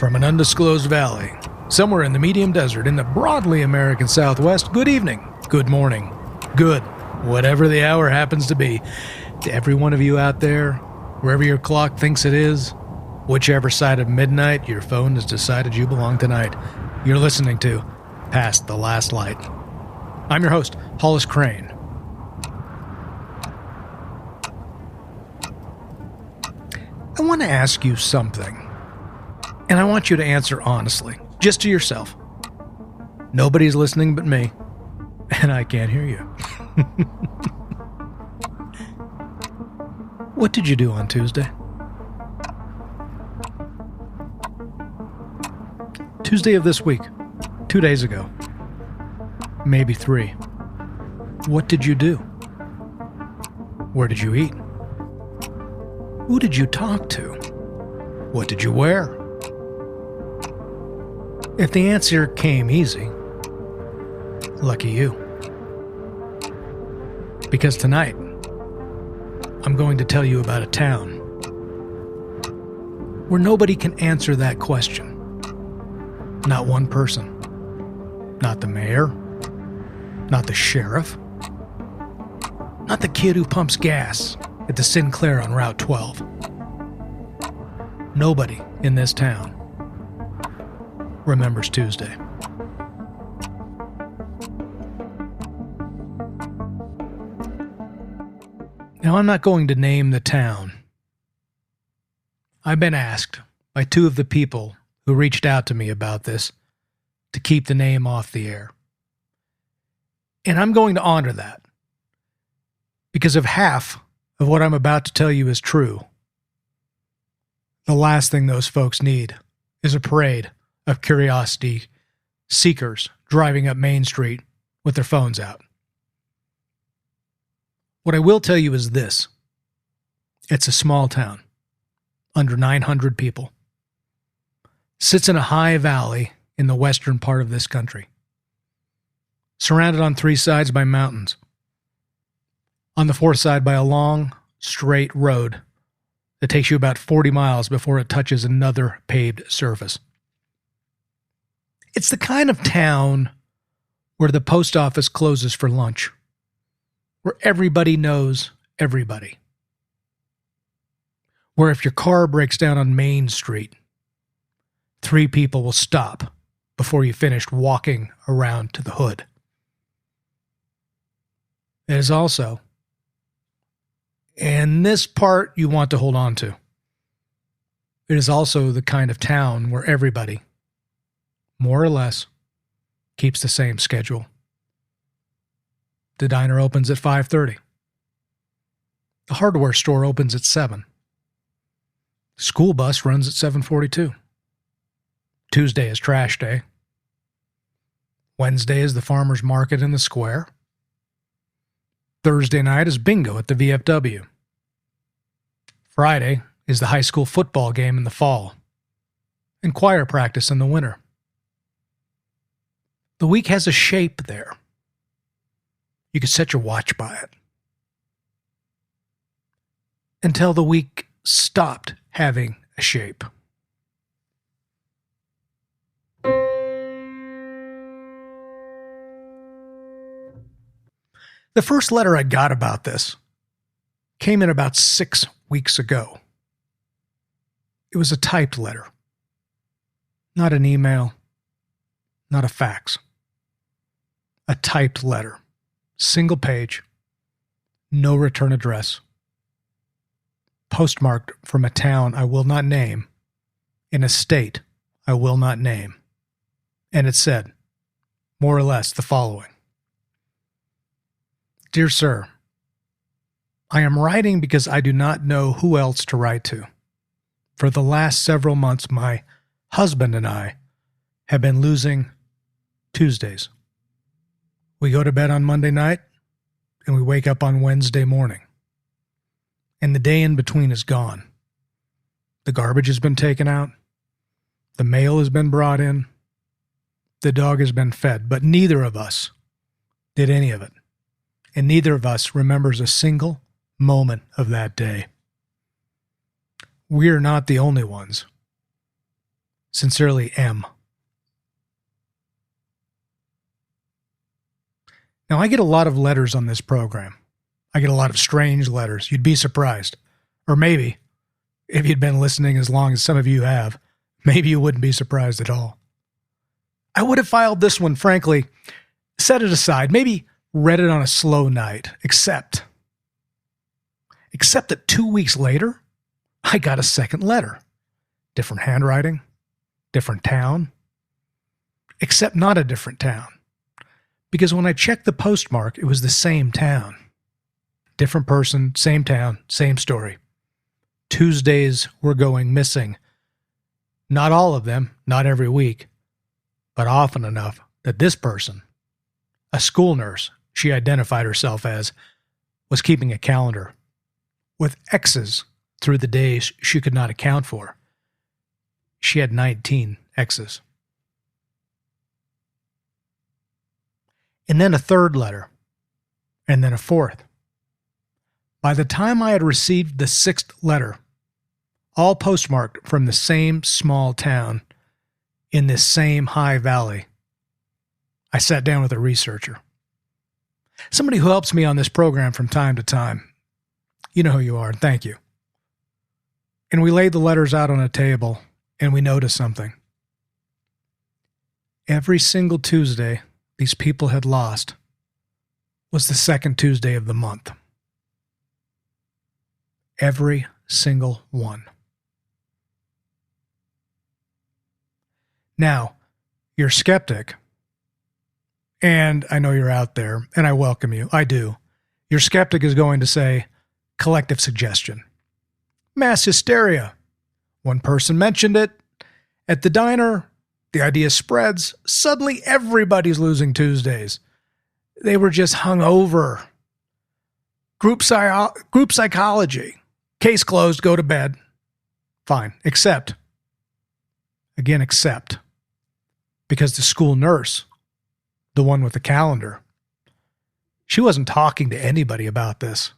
From an undisclosed valley, somewhere in the medium desert in the broadly American Southwest, good evening, good morning, good, whatever the hour happens to be. To every one of you out there, wherever your clock thinks it is, whichever side of midnight your phone has decided you belong tonight, you're listening to Past the Last Light. I'm your host, Hollis Crane. I want to ask you something, and I want you to answer honestly, just to yourself. Nobody's listening but me, and I can't hear you. What did you do on Tuesday? Tuesday of this week, 2 days ago, maybe 3. What did you do? Where did you eat? Who did you talk to? What did you wear? If the answer came easy, lucky you. Because tonight, I'm going to tell you about a town where nobody can answer that question. Not one person. Not the mayor. Not the sheriff. Not the kid who pumps gas at the Sinclair on Route 12. Nobody in this town remembers Tuesday. Now, I'm not going to name the town. I've been asked by 2 of the people who reached out to me about this to keep the name off the air. And I'm going to honor that, because if half of what I'm about to tell you is true, the last thing those folks need is a parade of curiosity seekers driving up Main Street with their phones out. What I will tell you is this. It's a small town, under 900 people. Sits in a high valley in the western part of this country. Surrounded on 3 sides by mountains. On the 4th side by a long, straight road that takes you about 40 miles before it touches another paved surface. It's the kind of town where the post office closes for lunch, where everybody knows everybody, where if your car breaks down on Main Street, 3 people will stop before you finished walking around to the hood. It is also, and this part you want to hold on to, it is also the kind of town where everybody, more or less, keeps the same schedule. The diner opens at 5:30. The hardware store opens at 7. The school bus runs at 7:42. Tuesday is trash day. Wednesday is the farmer's market in the square. Thursday night is bingo at the VFW. Friday is the high school football game in the fall, and choir practice in the winter. The week has a shape there. You could set your watch by it. Until the week stopped having a shape. The first letter I got about this came in about 6 weeks ago. It was a typed letter. Not an email, not a fax. A typed letter. Single page, no return address. Postmarked from a town I will not name, in a state I will not name. And it said, more or less, the following. Dear Sir, I am writing because I do not know who else to write to. For the last several months, my husband and I have been losing Tuesdays. We go to bed on Monday night, and we wake up on Wednesday morning. And the day in between is gone. The garbage has been taken out. The mail has been brought in. The dog has been fed. But neither of us did any of it. And neither of us remembers a single moment of that day. We're not the only ones. Sincerely, M. Now, I get a lot of letters on this program. I get a lot of strange letters. You'd be surprised. Or maybe, if you'd been listening as long as some of you have, maybe you wouldn't be surprised at all. I would have filed this one, frankly, set it aside, maybe read it on a slow night, except that 2 weeks later, I got a second letter. Different handwriting, different town, except not a different town. Because when I checked the postmark, it was the same town. Different person, same town, same story. Tuesdays were going missing. Not all of them, not every week, but often enough that this person, a school nurse she identified herself as, was keeping a calendar with X's through the days she could not account for. She had 19 X's. And then a third letter, and then a fourth. By the time I had received the sixth letter, all postmarked from the same small town in this same high valley, I sat down with a researcher. Somebody who helps me on this program from time to time. You know who you are, and thank you. And we laid the letters out on a table, and we noticed something. Every single Tuesday these people had lost was the second Tuesday of the month. Every single one. Now, you're skeptic, and I know you're out there, and I welcome you. I do. Your skeptic is going to say, collective suggestion. Mass hysteria. One person mentioned it. At the diner, the idea spreads. Suddenly, everybody's losing Tuesdays. They were just hung over. Group psychology. Case closed, go to bed. Fine, except. Because the school nurse, the one with the calendar, she wasn't talking to anybody about this.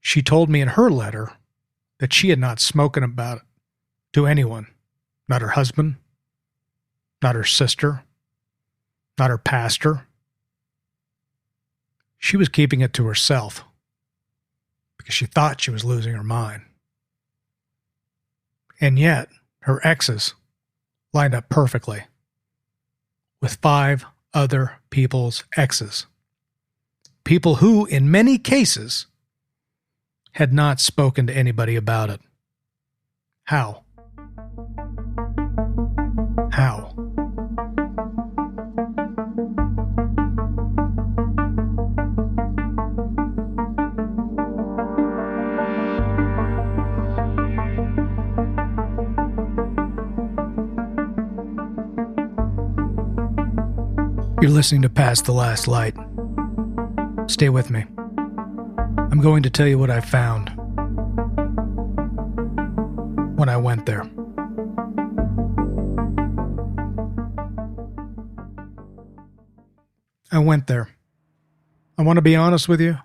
She told me in her letter that she had not spoken about it to anyone. Not her husband, not her sister, not her pastor. She was keeping it to herself because she thought she was losing her mind. And yet, her exes lined up perfectly with 5 other people's exes. People who, in many cases, had not spoken to anybody about it. How? How? You're listening to Past the Last Light. Stay with me. I'm going to tell you what I found when I went there. I went there. I want to be honest with you.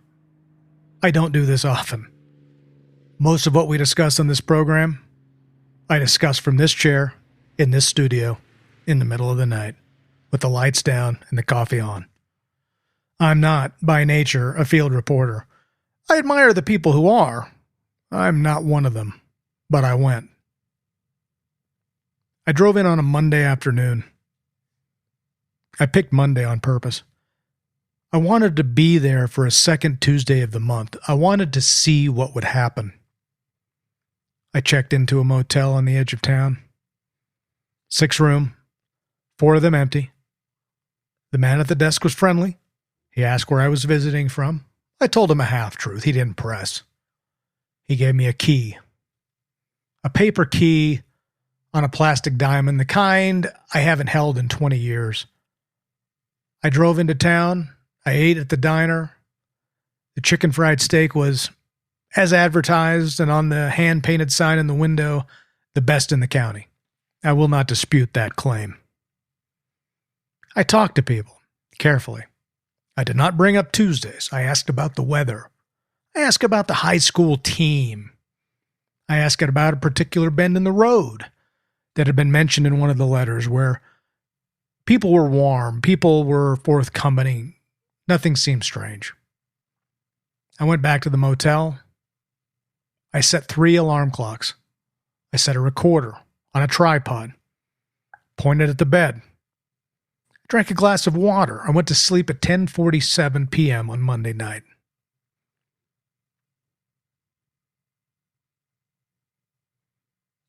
I don't do this often. Most of what we discuss on this program, I discuss from this chair, in this studio, in the middle of the night, with the lights down and the coffee on. I'm not, by nature, a field reporter. I admire the people who are. I'm not one of them, but I went. I drove in on a Monday afternoon. I picked Monday on purpose. I wanted to be there for a second Tuesday of the month. I wanted to see what would happen. I checked into a motel on the edge of town. 6 room, 4 of them empty. The man at the desk was friendly. He asked where I was visiting from. I told him a half-truth. He didn't press. He gave me a key. A paper key on a plastic diamond, the kind I haven't held in 20 years. I drove into town. I ate at the diner. The chicken fried steak was, as advertised and on the hand-painted sign in the window, the best in the county. I will not dispute that claim. I talked to people, carefully. I did not bring up Tuesdays. I asked about the weather. I asked about the high school team. I asked about a particular bend in the road. that had been mentioned in one of the letters where people were warm, people were forthcoming. Nothing seemed strange. I went back to the motel. I set 3 alarm clocks. I set a recorder on a tripod, pointed at the bed. I drank a glass of water. I went to sleep at 10:47 p.m. on Monday night.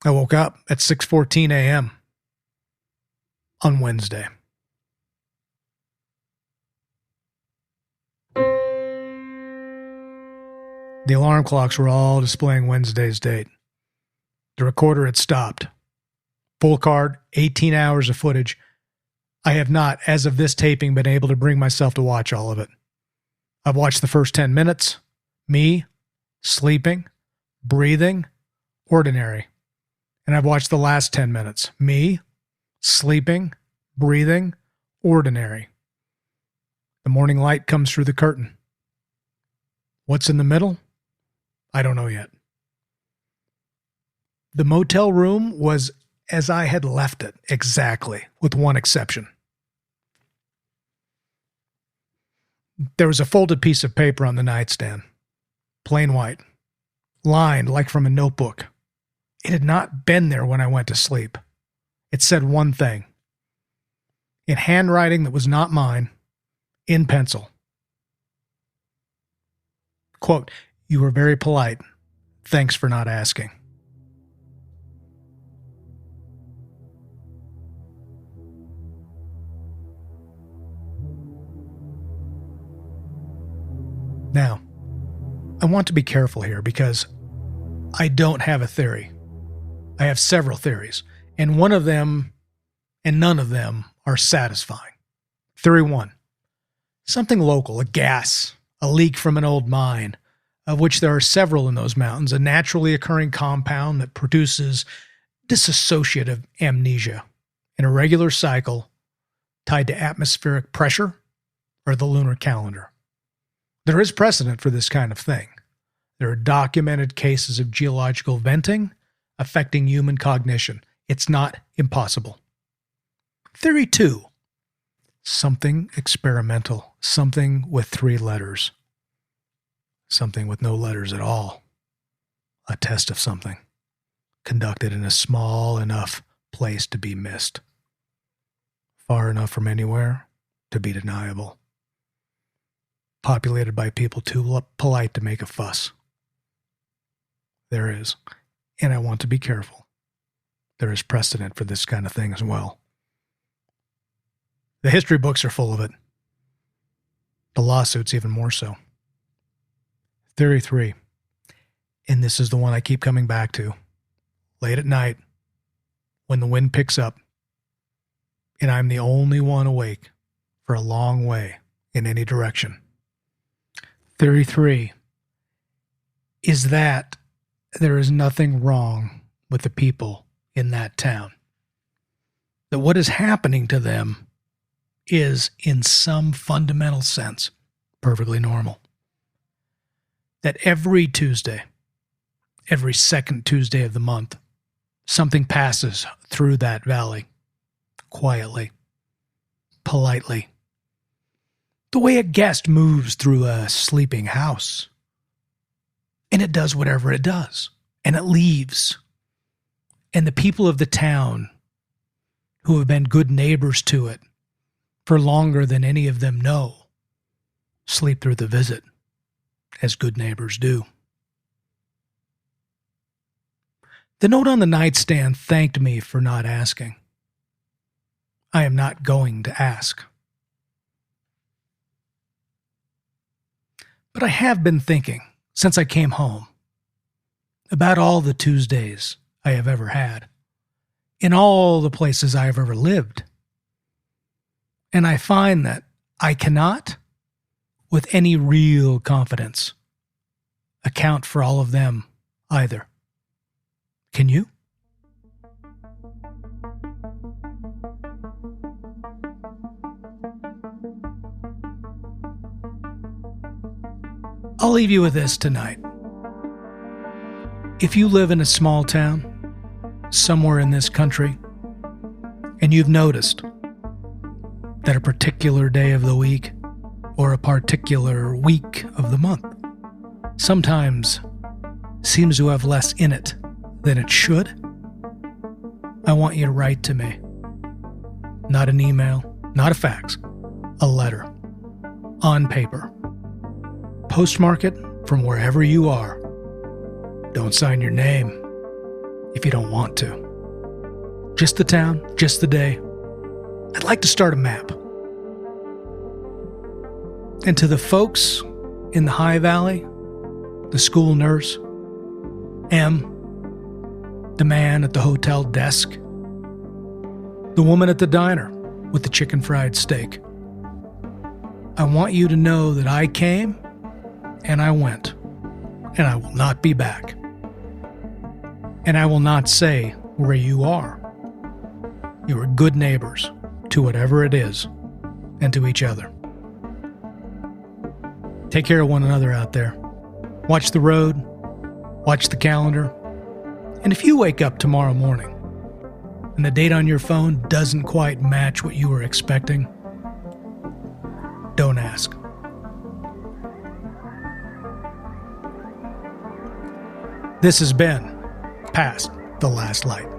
I woke up at 6:14 a.m. on Wednesday. The alarm clocks were all displaying Wednesday's date. The recorder had stopped. Full card, 18 hours of footage. I have not, as of this taping, been able to bring myself to watch all of it. I've watched the first 10 minutes. Me, sleeping, breathing, ordinary. And I've watched the last 10 minutes. Me, sleeping, breathing, ordinary. The morning light comes through the curtain. What's in the middle? I don't know yet. The motel room was as I had left it, exactly, with one exception. There was a folded piece of paper on the nightstand, plain white, lined like from a notebook. It had not been there when I went to sleep. It said one thing, in handwriting that was not mine, in pencil. Quote, "You were very polite. Thanks for not asking." Now, I want to be careful here because I don't have a theory. I have several theories, and one of them and none of them are satisfying. Theory 1. Something local, a gas, a leak from an old mine, of which there are several in those mountains, a naturally occurring compound that produces dissociative amnesia, an irregular cycle tied to atmospheric pressure or the lunar calendar. There is precedent for this kind of thing. There are documented cases of geological venting affecting human cognition. It's not impossible. Theory 2. Something experimental, something with 3 letters, something with no letters at all. A test of something, conducted in a small enough place to be missed, far enough from anywhere to be deniable, populated by people too polite to make a fuss. There is, and I want to be careful, there is precedent for this kind of thing as well. The history books are full of it. The lawsuits even more so. Theory 3, and this is the one I keep coming back to. Late at night, when the wind picks up, and I'm the only one awake for a long way in any direction. Theory 3 is that there is nothing wrong with the people in that town. That what is happening to them is, in some fundamental sense, perfectly normal. That every Tuesday, every second Tuesday of the month, something passes through that valley, quietly, politely, the way a guest moves through a sleeping house. And it does whatever it does, and it leaves. And the people of the town, who have been good neighbors to it for longer than any of them know, sleep through the visit, as good neighbors do. The note on the nightstand thanked me for not asking. I am not going to ask. But I have been thinking, since I came home, about all the Tuesdays I have ever had, in all the places I have ever lived. And I find that I cannot, with any real confidence, account for all of them either. Can you? I'll leave you with this tonight. If you live in a small town, somewhere in this country and you've noticed that a particular day of the week or a particular week of the month sometimes seems to have less in it than it should, I want you to write to me. Not an email, not a fax, a letter. On paper. Postmark it from wherever you are. Don't sign your name if you don't want to. Just the town, just the day. I'd like to start a map. And to the folks in the High Valley, the school nurse, M, the man at the hotel desk, the woman at the diner with the chicken fried steak. I want you to know that I came and I went, and I will not be back. And I will not say where you are. You are good neighbors to whatever it is and to each other. Take care of one another out there. Watch the road, watch the calendar, and if you wake up tomorrow morning and the date on your phone doesn't quite match what you were expecting, don't ask. This has been Past the Last Light.